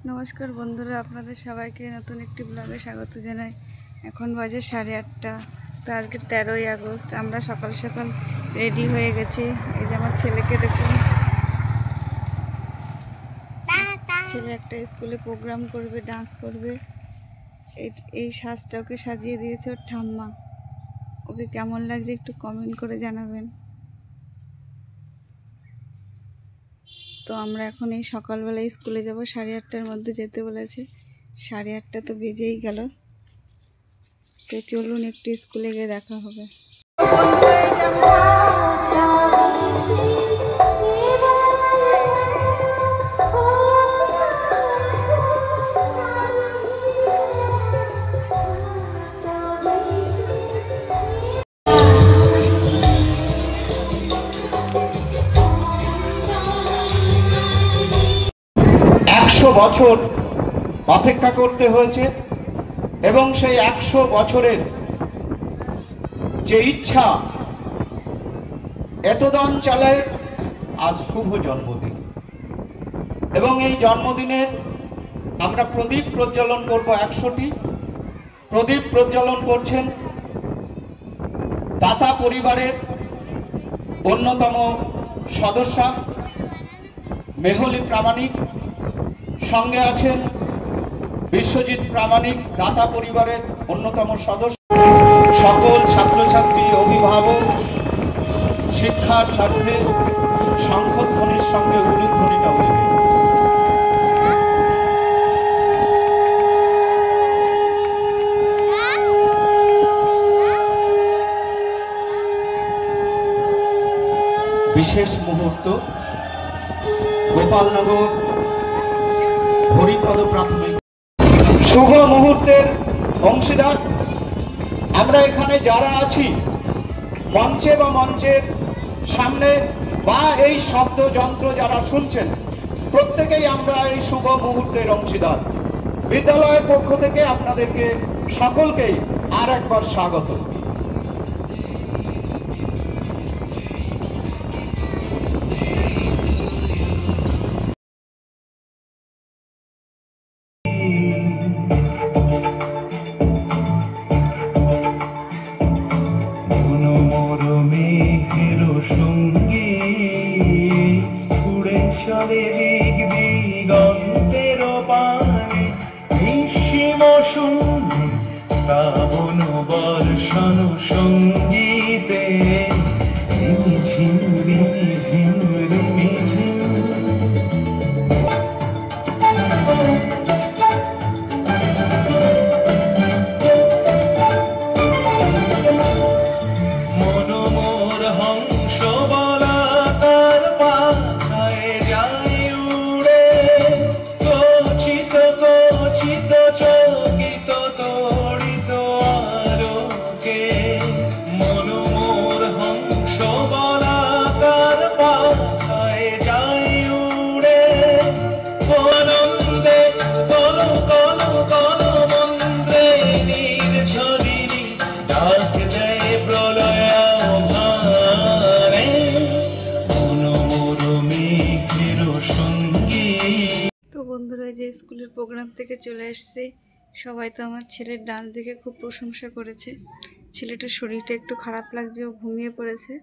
নমস্কার বন্ধুরা, আপনাদের সবাইকে নতুন একটি ব্লগে স্বাগত জানাই। এখন বাজে 8:30। তো আজকে 13ই আগস্ট। আমরা সকাল সকাল রেডি হয়ে গেছি। এই যে আমার ছেলেকে দেখুন, ছেলে একটা স্কুলে প্রোগ্রাম করবে, ডান্স করবে। এই সাজটা ওকে সাজিয়ে দিয়েছে ওর ঠাম্মা। ওকে কেমন লাগছে একটু কমেন্ট করে জানাবেন। তো আমরা এখন এই সকালবেলায় স্কুলে যাব, 8:30টার মধ্যে যেতে বলেছে। 8:30 তো বেজেই গেল। তো চলুন একটু স্কুলে গিয়ে দেখা হবে। বছর অপেক্ষা করতে হয়েছে এবং সেই 100 বছরের যে ইচ্ছা এতদান চালায় আজ শুভ জন্মদিন। এবং এই জন্মদিনের আমরা প্রদীপ প্রজ্বলন করব। 100টি প্রদীপ প্রজ্বলন করছেন দাতা পরিবারের অন্যতম সদস্যা মেহলি প্রামাণিক, সঙ্গে আছেন বিশ্বজিৎ প্রামাণিক, দাতা পরিবারের অন্যতম সদস্য। সকল ছাত্রছাত্রী, অভিভাবক শিক্ষার স্বার্থে শঙ্খধ্বনির সঙ্গে উলুধ্বনিটা উঠবে। বিশেষ মুহূর্ত গোপালনগর হরিপদ প্রাথমিক শুভ মুহূর্তের অংশীদার আমরা এখানে যারা আছি, মঞ্চে বা মঞ্চের সামনে বা এই শব্দ যন্ত্র যারা শুনছেন, প্রত্যেকেই আমরা এই শুভ মুহূর্তের অংশীদার। বিদ্যালয়ের পক্ষ থেকে আপনাদেরকে সকলকেই আর একবার স্বাগত। সঙ্গীতে মনোমোর হংস বলা তার পাছায় যায় উড়ে, কচিত কচিত চকিত তড়িত আলোকে। মনোমোর হংস বলা তার পাছায় যায় উড়ে, আনন্দে কল কল কল মন্ত্রে নির্ঝরিণী ডাক দেয় প্রলয় ভারে, মনোমোর মেঘের সঙ্গী। তো বন্ধুরা, যে স্কুলের প্রোগ্রাম থেকে চলে এসেছে, সবাই তো আমার ছেলের ডান্স দেখে খুব প্রশংসা করেছে। ছেলেটার শরীরটা একটু খারাপ লাগছে, ও ঘুমিয়ে পড়েছে।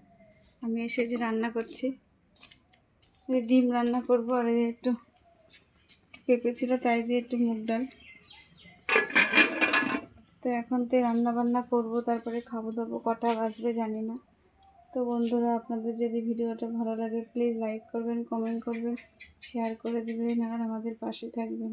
আমি এসে যে রান্না করছি, ডিম রান্না করবো, আর একটু পেঁপে ছিল তাই দিয়ে একটু মুগ ডাল। তো এখন তো রান্না বান্না করবো, তারপরে খাবো দাবো, কটা বাজবে জানি না। তো বন্ধুরা, আপনাদের যদি ভিডিওটা ভালো লাগে প্লিজ লাইক করবেন, কমেন্ট করবেন, শেয়ার করে দেবেন আর আমাদের পাশে থাকবেন।